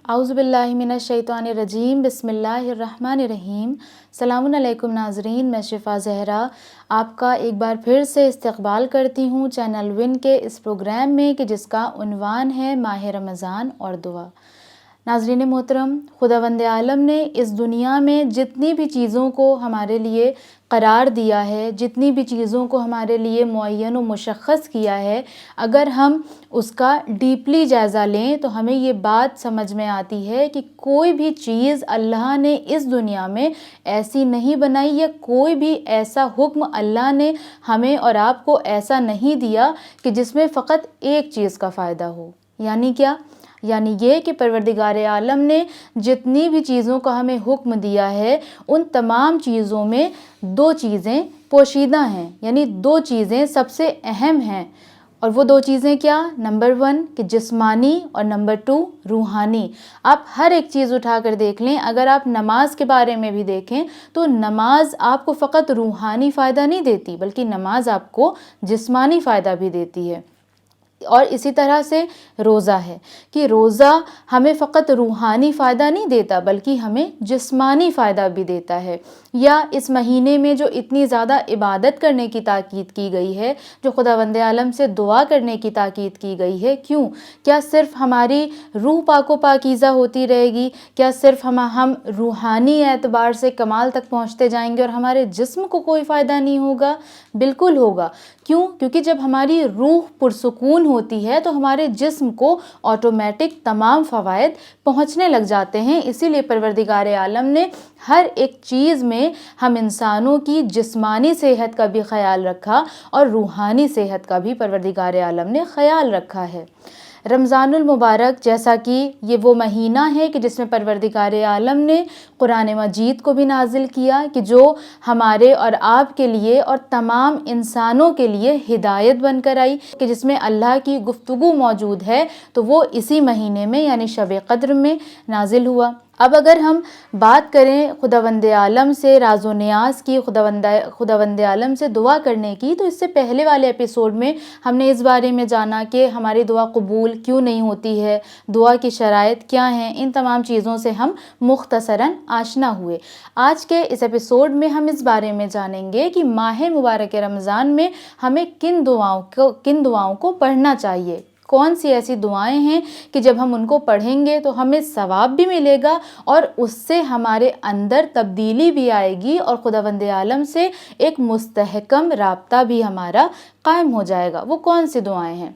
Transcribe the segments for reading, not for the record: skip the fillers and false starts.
اعوذ باللہ من الشیطان الرجیم، بسم اللہ الرحمن الرحیم۔ السلام علیکم ناظرین، میں شفا زہرا آپ کا ایک بار پھر سے استقبال کرتی ہوں چینل ون کے اس پروگرام میں کہ جس کا عنوان ہے ماہ رمضان اور دعا۔ ناظرین محترم، خداوند عالم نے اس دنیا میں جتنی بھی چیزوں کو ہمارے لیے قرار دیا ہے، جتنی بھی چیزوں کو ہمارے لیے معین و مشخص کیا ہے، اگر ہم اس کا ڈیپلی جائزہ لیں تو ہمیں یہ بات سمجھ میں آتی ہے کہ کوئی بھی چیز اللہ نے اس دنیا میں ایسی نہیں بنائی، یا کوئی بھی ایسا حکم اللہ نے ہمیں اور آپ کو ایسا نہیں دیا کہ جس میں فقط ایک چیز کا فائدہ ہو۔ یعنی کیا؟ یعنی یہ کہ پروردگار عالم نے جتنی بھی چیزوں کا ہمیں حکم دیا ہے، ان تمام چیزوں میں دو چیزیں پوشیدہ ہیں، یعنی دو چیزیں سب سے اہم ہیں۔ اور وہ دو چیزیں کیا؟ نمبر 1 کہ جسمانی، اور نمبر 2 روحانی۔ آپ ہر ایک چیز اٹھا کر دیکھ لیں، اگر آپ نماز کے بارے میں بھی دیکھیں تو نماز آپ کو فقط روحانی فائدہ نہیں دیتی، بلکہ نماز آپ کو جسمانی فائدہ بھی دیتی ہے۔ اور اسی طرح سے روزہ ہے کہ روزہ ہمیں فقط روحانی فائدہ نہیں دیتا بلکہ ہمیں جسمانی فائدہ بھی دیتا ہے۔ یا اس مہینے میں جو اتنی زیادہ عبادت کرنے کی تاکید کی گئی ہے، جو خداوند عالم سے دعا کرنے کی تاکید کی گئی ہے، کیوں؟ کیا صرف ہماری روح پاک و پاکیزہ ہوتی رہے گی؟ کیا صرف ہم روحانی اعتبار سے کمال تک پہنچتے جائیں گے اور ہمارے جسم کو کوئی فائدہ نہیں ہوگا؟ بالکل ہوگا۔ کیوں؟ کیونکہ جب ہماری روح پرسکون ہوتی ہے تو ہمارے جسم کو آٹومیٹک تمام فوائد پہنچنے لگ جاتے ہیں۔ اسی لیے پروردگار عالم نے ہر ایک چیز میں ہم انسانوں کی جسمانی صحت کا بھی خیال رکھا اور روحانی صحت کا بھی پروردگار عالم نے خیال رکھا ہے۔ رمضان المبارک جیسا کہ یہ وہ مہینہ ہے کہ جس میں پروردگار عالم نے قرآن مجید کو بھی نازل کیا، کہ جو ہمارے اور آپ کے لیے اور تمام انسانوں کے لیے ہدایت بن کر آئی، کہ جس میں اللہ کی گفتگو موجود ہے، تو وہ اسی مہینے میں یعنی شب قدر میں نازل ہوا۔ اب اگر ہم بات کریں خداوند عالم سے راز و نیاز کی، خداوند عالم سے دعا کرنے کی، تو اس سے پہلے والے ایپیسوڈ میں ہم نے اس بارے میں جانا کہ ہماری دعا قبول کیوں نہیں ہوتی ہے، دعا کی شرائط کیا ہیں، ان تمام چیزوں سے ہم مختصراً آشنا ہوئے۔ آج کے اس ایپیسوڈ میں ہم اس بارے میں جانیں گے کہ ماہ مبارک رمضان میں ہمیں کن دعاؤں کو پڑھنا چاہیے، کون سی ایسی دعائیں ہیں کہ جب ہم ان کو پڑھیں گے تو ہمیں ثواب بھی ملے گا اور اس سے ہمارے اندر تبدیلی بھی آئے گی اور خداوند عالم سے ایک مستحکم رابطہ بھی ہمارا قائم ہو جائے گا۔ وہ کون سی دعائیں ہیں؟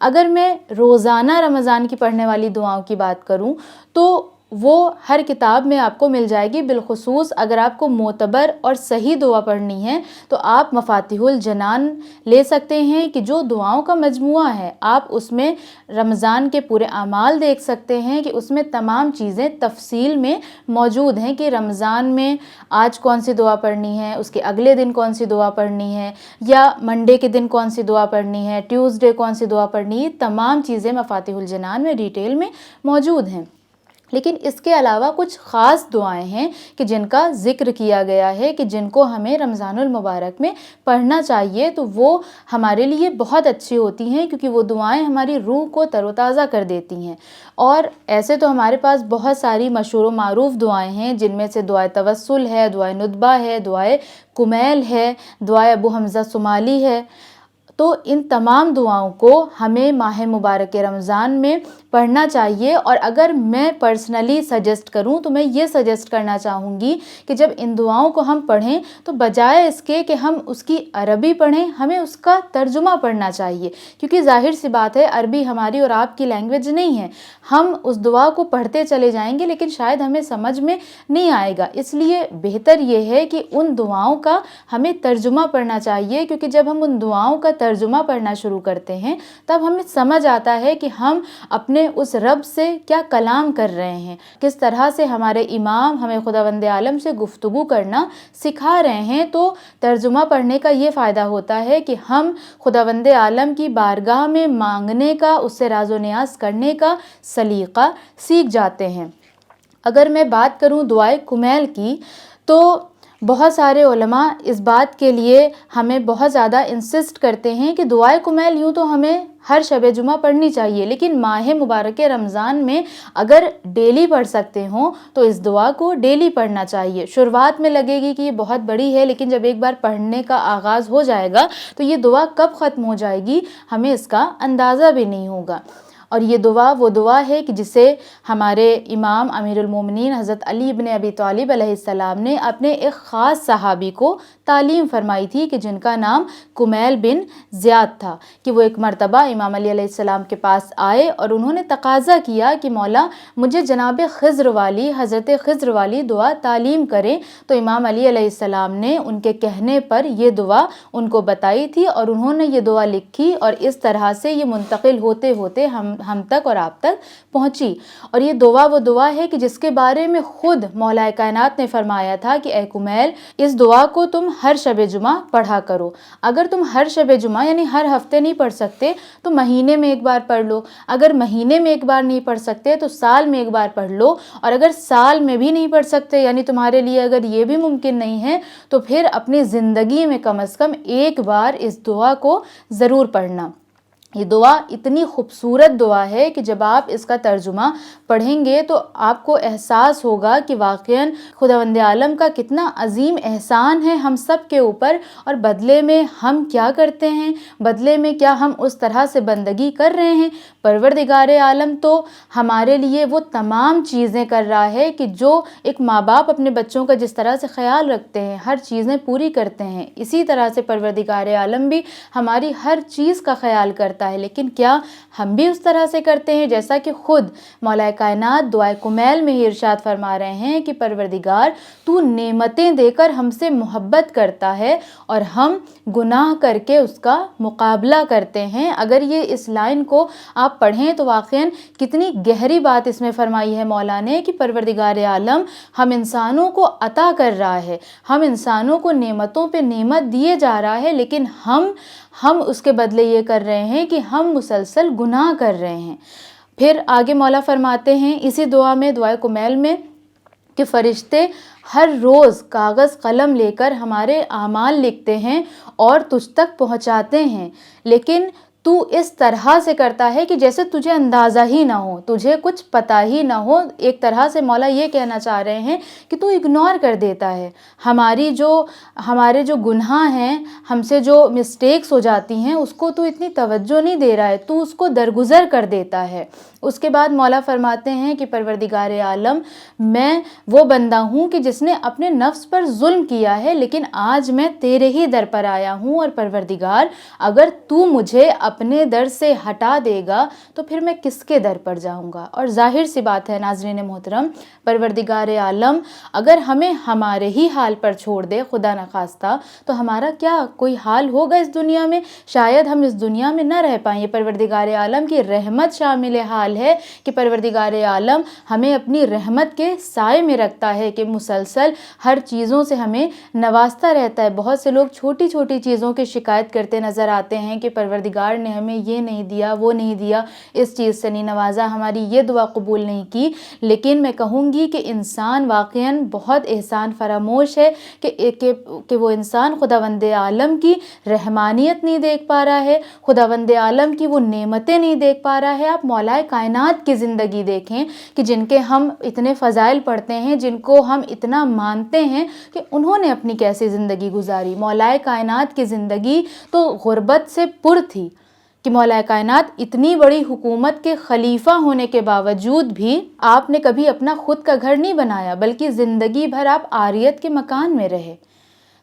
اگر میں روزانہ رمضان کی پڑھنے والی دعاؤں کی بات کروں تو وہ ہر کتاب میں آپ کو مل جائے گی۔ بالخصوص اگر آپ کو معتبر اور صحیح دعا پڑھنی ہے تو آپ مفاتیح الجنان لے سکتے ہیں، کہ جو دعاؤں کا مجموعہ ہے، آپ اس میں رمضان کے پورے اعمال دیکھ سکتے ہیں کہ اس میں تمام چیزیں تفصیل میں موجود ہیں، کہ رمضان میں آج کون سی دعا پڑھنی ہے، اس کے اگلے دن کون سی دعا پڑھنی ہے، یا منڈے کے دن کون سی دعا پڑھنی ہے، ٹیوزڈے کون سی دعا پڑھنی ہے۔ تمام چیزیں مفاتیح الجنان میں ڈیٹیل میں موجود ہیں۔ لیکن اس کے علاوہ کچھ خاص دعائیں ہیں کہ جن کا ذکر کیا گیا ہے کہ جن کو ہمیں رمضان المبارک میں پڑھنا چاہیے، تو وہ ہمارے لیے بہت اچھی ہوتی ہیں، کیونکہ وہ دعائیں ہماری روح کو تر و تازہ کر دیتی ہیں۔ اور ایسے تو ہمارے پاس بہت ساری مشہور و معروف دعائیں ہیں، جن میں سے دعائے توسل ہے، دعائے ندبہ ہے، دعائے کمیل ہے، دعائے ابو حمزہ صومالی ہے۔ تو ان تمام دعاؤں کو ہمیں ماہ مبارک رمضان میں پڑھنا چاہیے۔ اور اگر میں پرسنلی سجیسٹ کروں تو میں یہ سجیسٹ کرنا چاہوں گی کہ جب ان دعاؤں کو ہم پڑھیں تو بجائے اس کے کہ ہم اس کی عربی پڑھیں، ہمیں اس کا ترجمہ پڑھنا چاہیے، کیونکہ ظاہر سی بات ہے عربی ہماری اور آپ کی لینگویج نہیں ہے۔ ہم اس دعا کو پڑھتے چلے جائیں گے لیکن شاید ہمیں سمجھ میں نہیں آئے گا، اس لیے بہتر یہ ہے کہ ان دعاؤں کا ہمیں ترجمہ پڑھنا چاہیے، کیونکہ جب ہم ان دعاؤں کا ترجمہ پڑھنا شروع کرتے ہیں تب ہمیں سمجھ آتا ہے کہ ہم اپنے اس رب سے کیا کلام کر رہے ہیں، کس طرح سے ہمارے امام ہمیں خداوند عالم سے گفتگو کرنا سکھا رہے ہیں۔ تو ترجمہ پڑھنے کا یہ فائدہ ہوتا ہے کہ ہم خداوند عالم کی بارگاہ میں مانگنے کا، اس سے راز و نیاز کرنے کا سلیقہ سیکھ جاتے ہیں۔ اگر میں بات کروں دعائے کمیل کی، تو بہت سارے علماء اس بات کے لیے ہمیں بہت زیادہ انسسٹ کرتے ہیں کہ دعائے کمیل یوں تو ہمیں ہر شب جمعہ پڑھنی چاہیے، لیکن ماہ مبارک رمضان میں اگر ڈیلی پڑھ سکتے ہوں تو اس دعا کو ڈیلی پڑھنا چاہیے۔ شروعات میں لگے گی کہ یہ بہت بڑی ہے، لیکن جب ایک بار پڑھنے کا آغاز ہو جائے گا تو یہ دعا کب ختم ہو جائے گی ہمیں اس کا اندازہ بھی نہیں ہوگا۔ اور یہ دعا وہ دعا ہے کہ جسے ہمارے امام امیر المومنین حضرت علی بن ابی طالب علیہ السلام نے اپنے ایک خاص صحابی کو تعلیم فرمائی تھی کہ جن کا نام کمیل بن زیاد تھا، کہ وہ ایک مرتبہ امام علی علیہ السلام کے پاس آئے اور انہوں نے تقاضا کیا کہ مولا مجھے جناب خضر والی، حضرت خضر والی دعا تعلیم کریں۔ تو امام علی علیہ السلام نے ان کے کہنے پر یہ دعا ان کو بتائی تھی اور انہوں نے یہ دعا لکھی، اور اس طرح سے یہ منتقل ہوتے ہوتے ہم تک اور آپ تک پہنچی۔ اور یہ دعا وہ دعا ہے کہ جس کے بارے میں خود مولا کائنات نے فرمایا تھا کہ اے کمیل اس دعا کو تم ہر شب جمعہ پڑھا کرو۔ اگر تم ہر شب جمعہ یعنی ہر ہفتے نہیں پڑھ سکتے تو مہینے میں ایک بار پڑھ لو، اگر مہینے میں ایک بار نہیں پڑھ سکتے تو سال میں ایک بار پڑھ لو، اور اگر سال میں بھی نہیں پڑھ سکتے یعنی تمہارے لیے اگر یہ بھی ممکن نہیں ہے تو پھر اپنی زندگی میں کم از کم ایک بار اس دعا کو ضرور پڑھنا۔ یہ دعا اتنی خوبصورت دعا ہے کہ جب آپ اس کا ترجمہ پڑھیں گے تو آپ کو احساس ہوگا کہ واقعاً خداوند عالم کا کتنا عظیم احسان ہے ہم سب کے اوپر، اور بدلے میں ہم کیا کرتے ہیں، بدلے میں کیا ہم اس طرح سے بندگی کر رہے ہیں۔ پروردگار عالم تو ہمارے لیے وہ تمام چیزیں کر رہا ہے کہ جو ایک ماں باپ اپنے بچوں کا جس طرح سے خیال رکھتے ہیں، ہر چیزیں پوری کرتے ہیں، اسی طرح سے پروردگار عالم بھی ہماری ہر چیز کا خیال کرتا ہے۔ لیکن کیا ہم بھی اس طرح سے کرتے ہیں؟ جیسا کہ خود مولا کائنات دعائے کمیل میں ہی ارشاد فرما رہے ہیں کہ پروردگار تو نعمتیں دے کر ہم سے محبت کرتا ہے اور ہم گناہ کر کے اس کا مقابلہ کرتے ہیں۔ اگر یہ اس لائن کو آپ پڑھیں تو واقعاً کتنی گہری بات اس میں فرمائی ہے مولا نے کہ پروردگار عالم ہم انسانوں کو عطا کر رہا ہے، ہم انسانوں کو نعمتوں پہ نعمت دیے جا رہا ہے، لیکن ہم اس کے بدلے یہ کر رہے ہیں کہ ہم مسلسل گناہ کر رہے ہیں۔ پھر آگے مولا فرماتے ہیں اسی دعا میں، دعائے کمیل میں، کہ فرشتے ہر روز کاغذ قلم لے کر ہمارے اعمال لکھتے ہیں اور تجھ تک پہنچاتے ہیں، لیکن تو اس طرح سے کرتا ہے کہ جیسے تجھے اندازہ ہی نہ ہو، تجھے کچھ پتہ ہی نہ ہو۔ ایک طرح سے مولا یہ کہنا چاہ رہے ہیں کہ تو اگنور کر دیتا ہے ہمارے جو گناہ ہیں، ہم سے جو مسٹیکس ہو جاتی ہیں، اس کو تو اتنی توجہ نہیں دے رہا ہے، تو اس کو درگزر کر دیتا ہے۔ اس کے بعد مولا فرماتے ہیں کہ پروردگار عالم میں وہ بندہ ہوں کہ جس نے اپنے نفس پر ظلم کیا ہے، لیکن آج میں تیرے ہی در پر آیا ہوں، اور پروردگار اگر تو مجھے اپنے در سے ہٹا دے گا تو پھر میں کس کے در پر جاؤں گا۔ اور ظاہر سی بات ہے ناظرین محترم، پروردگار عالم اگر ہمیں ہمارے ہی حال پر چھوڑ دے خدا نخواستہ تو ہمارا کیا کوئی حال ہوگا اس دنیا میں؟ شاید ہم اس دنیا میں نہ رہ پائیں۔ پروردگار عالم کی رحمت شامل حال ہے کہ پروردگار عالم ہمیں اپنی رحمت کے سائے میں رکھتا ہے، کہ مسلسل ہر چیزوں سے ہمیں نوازتا رہتا ہے۔ بہت سے لوگ چھوٹی چھوٹی چیزوں کی شکایت کرتے نظر آتے ہیں کہ پروردگار نے ہمیں یہ نہیں دیا، وہ نہیں دیا، اس چیز سے نہیں نوازا، ہماری یہ دعا قبول نہیں کی۔ لیکن میں کہوں گی کہ انسان واقعاً بہت احسان فراموش ہے کہ وہ انسان خداوند عالم کی رحمانیت نہیں دیکھ پا رہا ہے، خداوند عالم کی وہ نعمتیں نہیں دیکھ پا رہا ہے۔ آپ مولا کائنات کی زندگی دیکھیں کہ جن کے ہم اتنے فضائل پڑھتے ہیں، جن کو ہم اتنا مانتے ہیں، کہ انہوں نے اپنی کیسی زندگی گزاری۔ مولا کائنات کی زندگی تو غربت سے پر تھی، کہ مولا کائنات اتنی بڑی حکومت کے خلیفہ ہونے کے باوجود بھی آپ نے کبھی اپنا خود کا گھر نہیں بنایا، بلکہ زندگی بھر آپ عاریت کے مکان میں رہے۔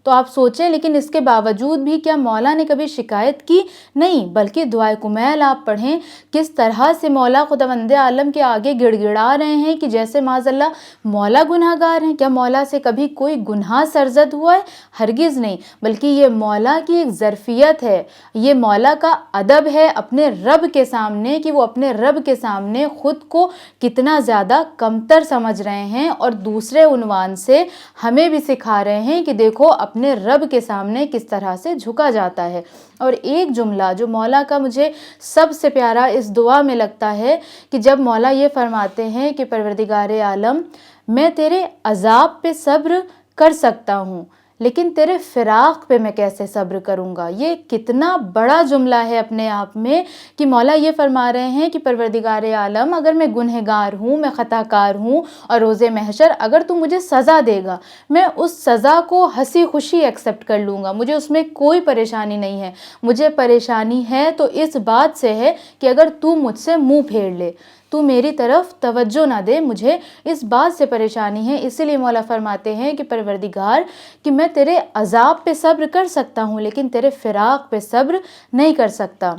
تو آپ سوچیں، لیکن اس کے باوجود بھی کیا مولا نے کبھی شکایت کی؟ نہیں، بلکہ دعائے کمیل آپ پڑھیں کس طرح سے مولا خداوند عالم کے آگے گڑ گڑا رہے ہیں کہ جیسے معاذ اللہ مولا گناہ گار ہیں۔ کیا مولا سے کبھی کوئی گناہ سرزد ہوا ہے؟ ہرگز نہیں، بلکہ یہ مولا کی ایک ظرفیت ہے، یہ مولا کا ادب ہے اپنے رب کے سامنے، کہ وہ اپنے رب کے سامنے خود کو کتنا زیادہ کمتر سمجھ رہے ہیں، اور دوسرے عنوان سے ہمیں بھی سکھا رہے ہیں کہ دیکھو اپنے رب کے سامنے کس طرح سے جھکا جاتا ہے۔ اور ایک جملہ جو مولا کا مجھے سب سے پیارا اس دعا میں لگتا ہے کہ جب مولا یہ فرماتے ہیں کہ پروردگار عالم میں تیرے عذاب پہ صبر کر سکتا ہوں، لیکن تیرے فراق پہ میں کیسے صبر کروں گا۔ یہ کتنا بڑا جملہ ہے اپنے آپ میں کہ مولا یہ فرما رہے ہیں کہ پروردگار عالم، اگر میں گنہگار ہوں، میں خطا کار ہوں، اور روز محشر اگر تو مجھے سزا دے گا، میں اس سزا کو ہنسی خوشی ایکسیپٹ کر لوں گا، مجھے اس میں کوئی پریشانی نہیں ہے۔ مجھے پریشانی ہے تو اس بات سے ہے کہ اگر تو مجھ سے منہ پھیر لے، تو میری طرف توجہ نہ دے، مجھے اس بات سے پریشانی ہے۔ اسی لیے مولا فرماتے ہیں کہ پروردگار کہ میں تیرے عذاب پہ صبر کر سکتا ہوں، لیکن تیرے فراق پہ صبر نہیں کر سکتا۔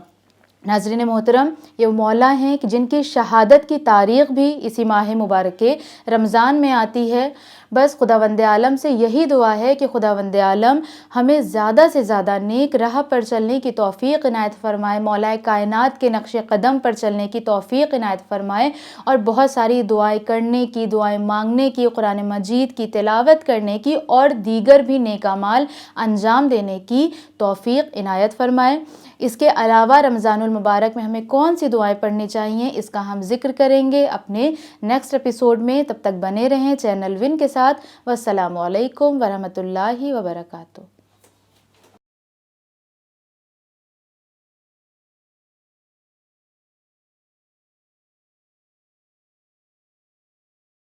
ناظرین محترم، یہ مولا ہیں کہ جن کی شہادت کی تاریخ بھی اسی ماہ مبارک رمضان میں آتی ہے۔ بس خداوند عالم سے یہی دعا ہے کہ خداوند عالم ہمیں زیادہ سے زیادہ نیک راہ پر چلنے کی توفیق عنایت فرمائے، مولا کائنات کے نقش قدم پر چلنے کی توفیق عنایت فرمائے، اور بہت ساری دعائیں کرنے کی، دعائیں مانگنے کی، قرآن مجید کی تلاوت کرنے کی، اور دیگر بھی نیک اعمال انجام دینے کی توفیق عنایت فرمائے۔ اس کے علاوہ رمضان المبارک میں ہمیں کون سی دعائیں پڑھنی چاہیے، اس کا ہم ذکر کریں گے اپنے نیکسٹ ایپیسوڈ میں۔ تب تک بنے رہیں چینل ون کے ساتھ۔ والسلام علیکم ورحمۃ اللہ وبرکاتہ۔